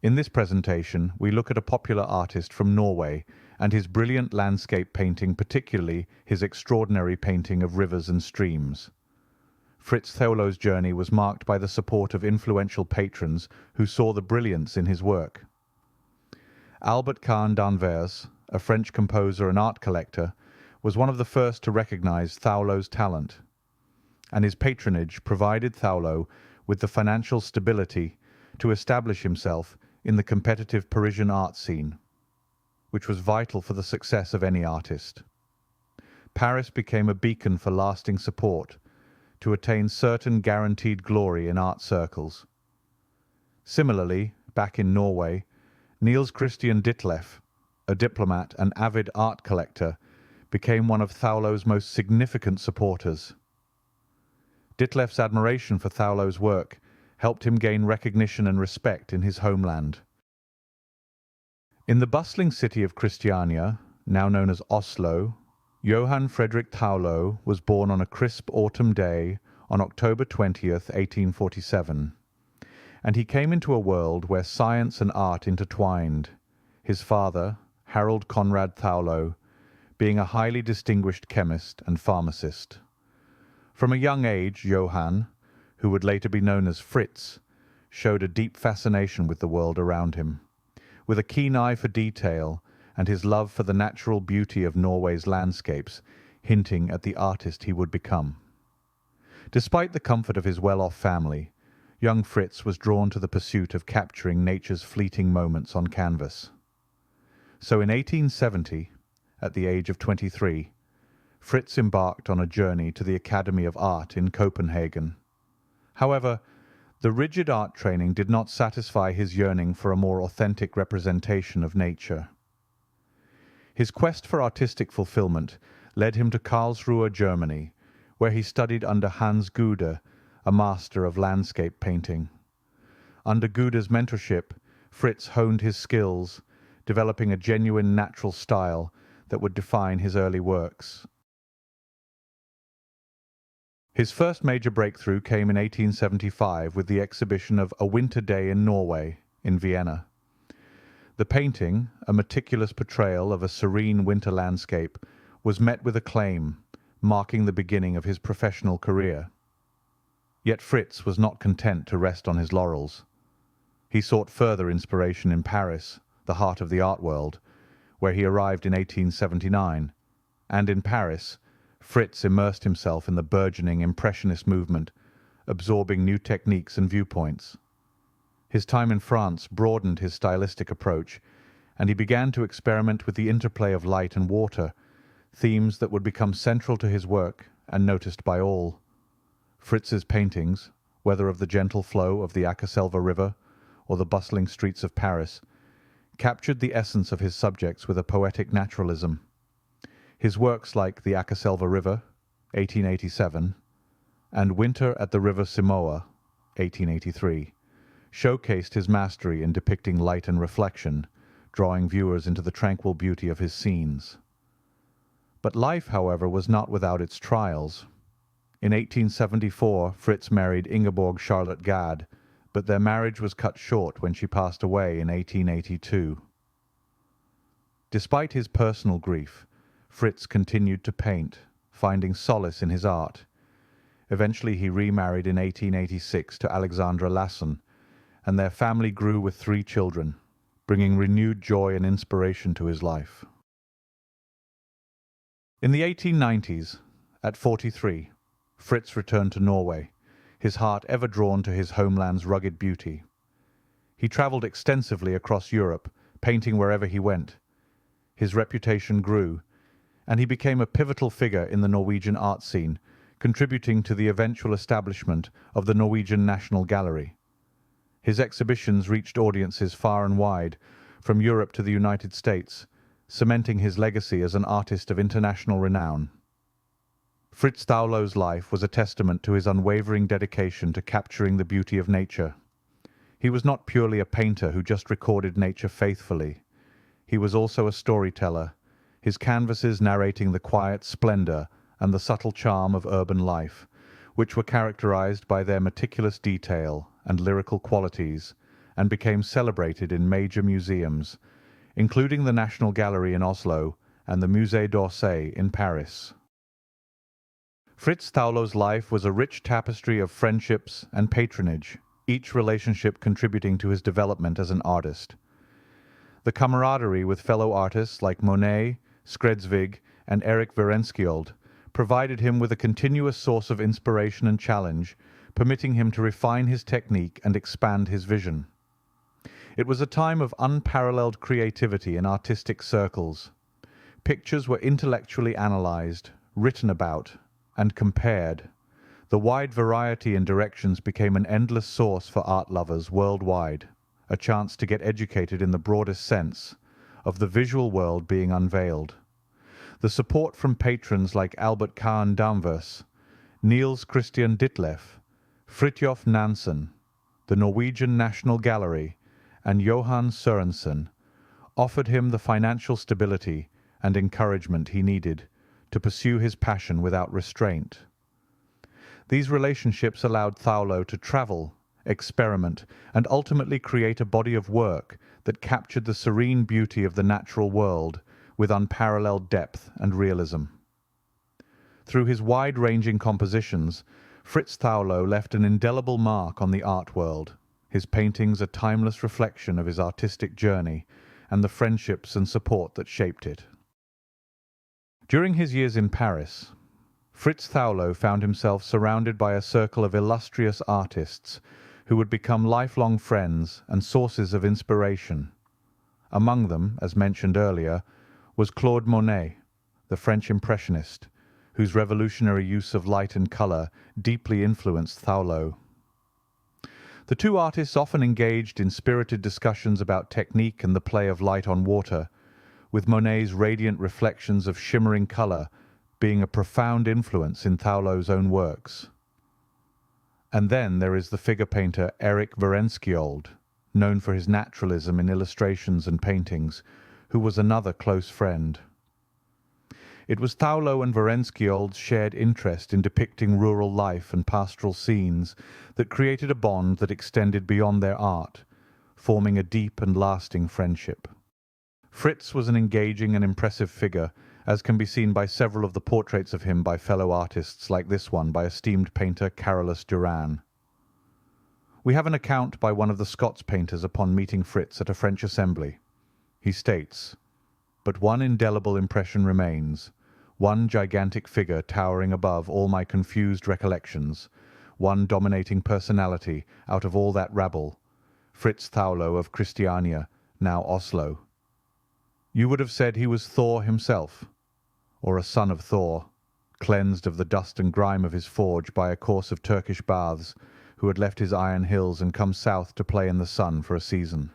In this presentation, we look at a popular artist from Norway and his brilliant landscape painting, particularly his extraordinary painting of rivers and streams. Frits Thaulow's journey was marked by the support of influential patrons who saw the brilliance in his work. Albert Kahn d'Anvers, a French composer and art collector, was one of the first to recognize Thaulow's talent, and his patronage provided Thaulow with the financial stability to establish himself in the competitive Parisian art scene, which was vital for the success of any artist. Paris became a beacon for lasting support to attain certain guaranteed glory in art circles. Similarly, back in Norway, Niels Christian Ditlev, a diplomat and avid art collector, became one of Thaulow's most significant supporters. Ditlev's admiration for Thaulow's work helped him gain recognition and respect in his homeland. In the bustling city of Christiania, now known as Oslo, Johann Frederick Thaulow was born on a crisp autumn day on October 20th, 1847, and he came into a world where science and art intertwined, his father, Harold Conrad Thaulow, being a highly distinguished chemist and pharmacist. From a young age, Johann, who would later be known as Fritz, showed a deep fascination with the world around him, with a keen eye for detail and his love for the natural beauty of Norway's landscapes, hinting at the artist he would become. Despite the comfort of his well-off family, young Fritz was drawn to the pursuit of capturing nature's fleeting moments on canvas. So in 1870, at the age of 23, Fritz embarked on a journey to the Academy of Art in Copenhagen. However, the rigid art training did not satisfy his yearning for a more authentic representation of nature. His quest for artistic fulfillment led him to Karlsruhe, Germany, where he studied under Hans Gude, a master of landscape painting. Under Gude's mentorship, Fritz honed his skills, developing a genuine natural style that would define his early works. His first major breakthrough came in 1875 with the exhibition of A Winter Day in Norway in Vienna. The painting, a meticulous portrayal of a serene winter landscape, was met with acclaim, marking the beginning of his professional career. Yet Fritz was not content to rest on his laurels. He sought further inspiration in Paris, the heart of the art world, where he arrived in 1879, and in Paris, Fritz immersed himself in the burgeoning Impressionist movement, absorbing new techniques and viewpoints. His time in France broadened his stylistic approach, and he began to experiment with the interplay of light and water, themes that would become central to his work and noticed by all. Fritz's paintings, whether of the gentle flow of the Akaselva River or the bustling streets of Paris, captured the essence of his subjects with a poetic naturalism. His works like The Akaselva River, 1887, and Winter at the River Simoa, 1883, showcased his mastery in depicting light and reflection, drawing viewers into the tranquil beauty of his scenes. But life, however, was not without its trials. In 1874, Fritz married Ingeborg Charlotte Gad, but their marriage was cut short when she passed away in 1882. Despite his personal grief, Fritz continued to paint, finding solace in his art. Eventually he remarried in 1886 to Alexandra Lasson, and their family grew with 3 children, bringing renewed joy and inspiration to his life. In the 1890s, at 43, Fritz returned to Norway, his heart ever drawn to his homeland's rugged beauty. He travelled extensively across Europe, painting wherever he went. His reputation grew, and he became a pivotal figure in the Norwegian art scene, contributing to the eventual establishment of the Norwegian National Gallery. His exhibitions reached audiences far and wide, from Europe to the United States, cementing his legacy as an artist of international renown. Frits Thaulow's life was a testament to his unwavering dedication to capturing the beauty of nature. He was not purely a painter who just recorded nature faithfully. He was also a storyteller, his canvases narrating the quiet splendor and the subtle charm of urban life, which were characterized by their meticulous detail and lyrical qualities, and became celebrated in major museums, including the National Gallery in Oslo and the Musée d'Orsay in Paris. Frits Thaulow's life was a rich tapestry of friendships and patronage, each relationship contributing to his development as an artist. The camaraderie with fellow artists like Monet, Skredsvig, and Erik Werenskiold provided him with a continuous source of inspiration and challenge, permitting him to refine his technique and expand his vision. It was a time of unparalleled creativity in artistic circles. Pictures were intellectually analyzed, written about, and compared. The wide variety in directions became an endless source for art lovers worldwide, a chance to get educated in the broadest sense, of the visual world being unveiled. The support from patrons like Albert Kahn Damvers, Niels Christian Ditleff, Fridtjof Nansen, the Norwegian National Gallery, and Johan Sørensen offered him the financial stability and encouragement he needed to pursue his passion without restraint. These relationships allowed Thaulow to travel, experiment, and ultimately create a body of work that captured the serene beauty of the natural world with unparalleled depth and realism. Through his wide-ranging compositions, Frits Thaulow left an indelible mark on the art world, his paintings a timeless reflection of his artistic journey and the friendships and support that shaped it. During his years in Paris, Frits Thaulow found himself surrounded by a circle of illustrious artists who would become lifelong friends and sources of inspiration. Among them, as mentioned earlier, was Claude Monet, the French impressionist, whose revolutionary use of light and colour deeply influenced Thaulow. The two artists often engaged in spirited discussions about technique and the play of light on water, with Monet's radiant reflections of shimmering colour being a profound influence in Thaulow's own works. And then there is the figure painter Erik Werenskiold, known for his naturalism in illustrations and paintings, who was another close friend. It was Thaulow and Werenskiold's shared interest in depicting rural life and pastoral scenes that created a bond that extended beyond their art, forming a deep and lasting friendship. Fritz was an engaging and impressive figure, as can be seen by several of the portraits of him by fellow artists like this one by esteemed painter Carolus Duran. We have an account by one of the Scots painters upon meeting Fritz at a French assembly. He states, "But one indelible impression remains, one gigantic figure towering above all my confused recollections, one dominating personality out of all that rabble, Frits Thaulow of Christiania, now Oslo. You would have said he was Thor himself, or a son of Thor, cleansed of the dust and grime of his forge by a course of Turkish baths, who had left his iron hills and come south to play in the sun for a season.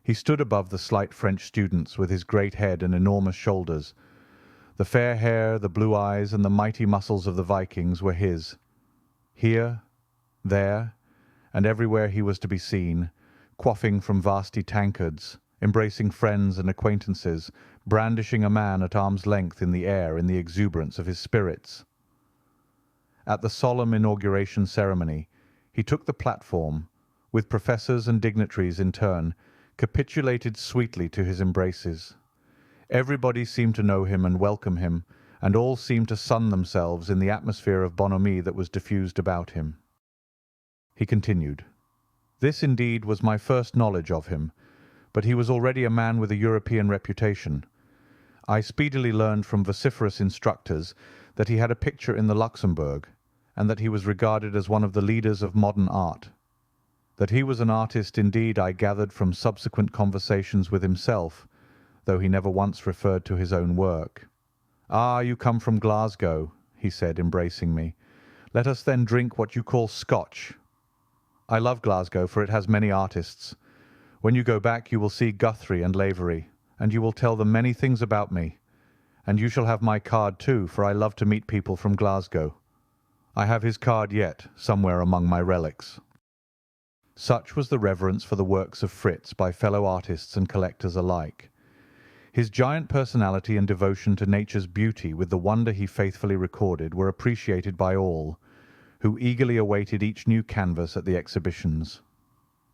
He stood above the slight French students with his great head and enormous shoulders. The fair hair, the blue eyes, and the mighty muscles of the Vikings were his. Here, there, and everywhere he was to be seen, quaffing from vasty tankards, embracing friends and acquaintances, brandishing a man at arm's length in the air in the exuberance of his spirits. At the solemn inauguration ceremony, he took the platform, with professors and dignitaries in turn, capitulated sweetly to his embraces. Everybody seemed to know him and welcome him, and all seemed to sun themselves in the atmosphere of bonhomie that was diffused about him." He continued, "This indeed was my first knowledge of him, but he was already a man with a European reputation. I speedily learned from vociferous instructors that he had a picture in the Luxembourg, and that he was regarded as one of the leaders of modern art. That he was an artist indeed I gathered from subsequent conversations with himself, though he never once referred to his own work. 'Ah, you come from Glasgow,' he said, embracing me. 'Let us then drink what you call Scotch. I love Glasgow, for it has many artists. When you go back you will see Guthrie and Lavery, and you will tell them many things about me. And you shall have my card too, for I love to meet people from Glasgow. I have his card yet, somewhere among my relics.'" Such was the reverence for the works of Fritz by fellow artists and collectors alike. His giant personality and devotion to nature's beauty with the wonder he faithfully recorded were appreciated by all, who eagerly awaited each new canvas at the exhibitions.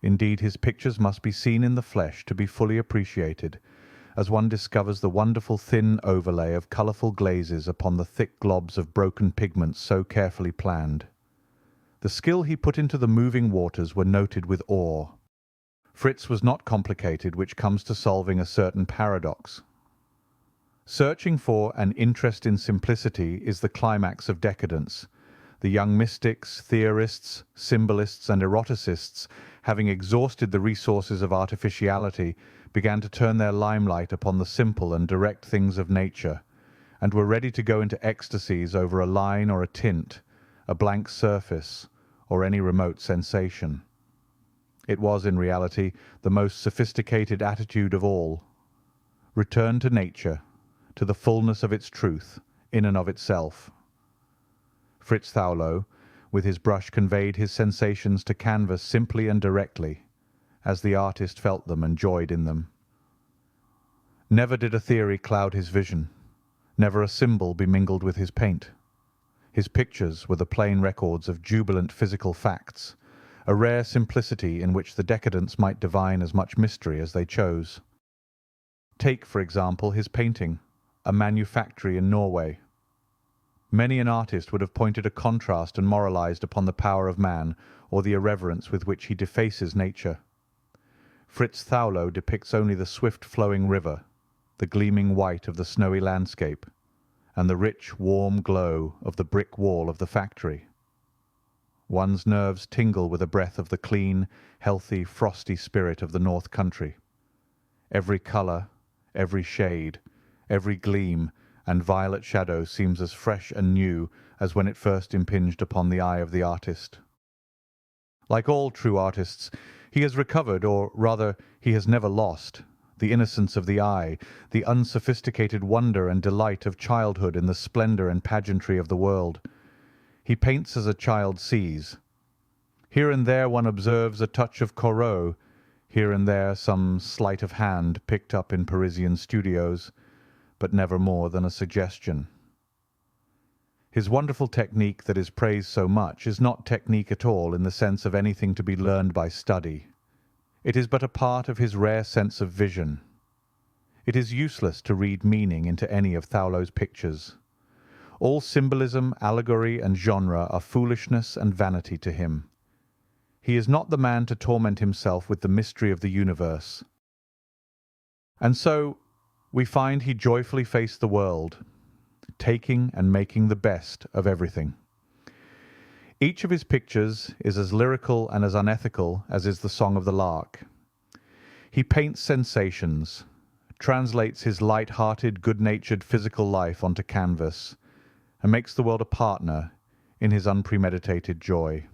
Indeed, his pictures must be seen in the flesh to be fully appreciated, as one discovers the wonderful thin overlay of colourful glazes upon the thick globs of broken pigments so carefully planned. The skill he put into the moving waters were noted with awe. Fritz was not complicated, which comes to solving a certain paradox. Searching for an interest in simplicity is the climax of decadence. The young mystics, theorists, symbolists, and eroticists, having exhausted the resources of artificiality, began to turn their limelight upon the simple and direct things of nature, and were ready to go into ecstasies over a line or a tint, a blank surface, or any remote sensation. It was, in reality, the most sophisticated attitude of all. Return to nature, to the fullness of its truth, in and of itself. Frits Thaulow, with his brush, conveyed his sensations to canvas simply and directly, as the artist felt them and joyed in them. Never did a theory cloud his vision, never a symbol be mingled with his paint. His pictures were the plain records of jubilant physical facts, a rare simplicity in which the decadents might divine as much mystery as they chose. Take, for example, his painting, A Manufactory in Norway. Many an artist would have pointed a contrast and moralized upon the power of man or the irreverence with which he defaces nature. Frits Thaulow depicts only the swift-flowing river, the gleaming white of the snowy landscape, and the rich, warm glow of the brick wall of the factory. One's nerves tingle with a breath of the clean, healthy, frosty spirit of the North Country. Every colour, every shade, every gleam and violet shadow seems as fresh and new as when it first impinged upon the eye of the artist. Like all true artists, he has recovered, or rather he has never lost, the innocence of the eye, the unsophisticated wonder and delight of childhood in the splendour and pageantry of the world. He paints as a child sees. Here and there one observes a touch of Corot, here and there some sleight of hand picked up in Parisian studios, but never more than a suggestion. His wonderful technique that is praised so much is not technique at all in the sense of anything to be learned by study. It is but a part of his rare sense of vision. It is useless to read meaning into any of Thaulow's pictures. All symbolism, allegory, and genre are foolishness and vanity to him. He is not the man to torment himself with the mystery of the universe. And so we find he joyfully faced the world, taking and making the best of everything. Each of his pictures is as lyrical and as unethical as is the Song of the Lark. He paints sensations, translates his light-hearted, good-natured physical life onto canvas, and makes the world a partner in his unpremeditated joy.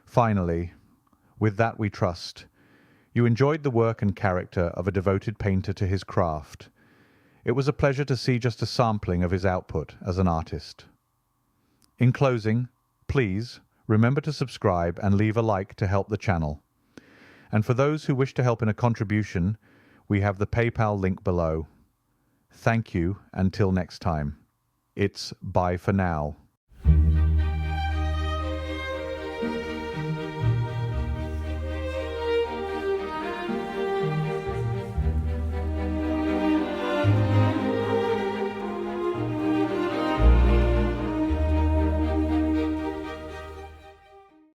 Finally, with that we trust, you enjoyed the work and character of a devoted painter to his craft. It was a pleasure to see just a sampling of his output as an artist. In closing, please remember to subscribe and leave a like to help the channel. And for those who wish to help in a contribution, we have the PayPal link below. Thank you until next time. It's bye for now.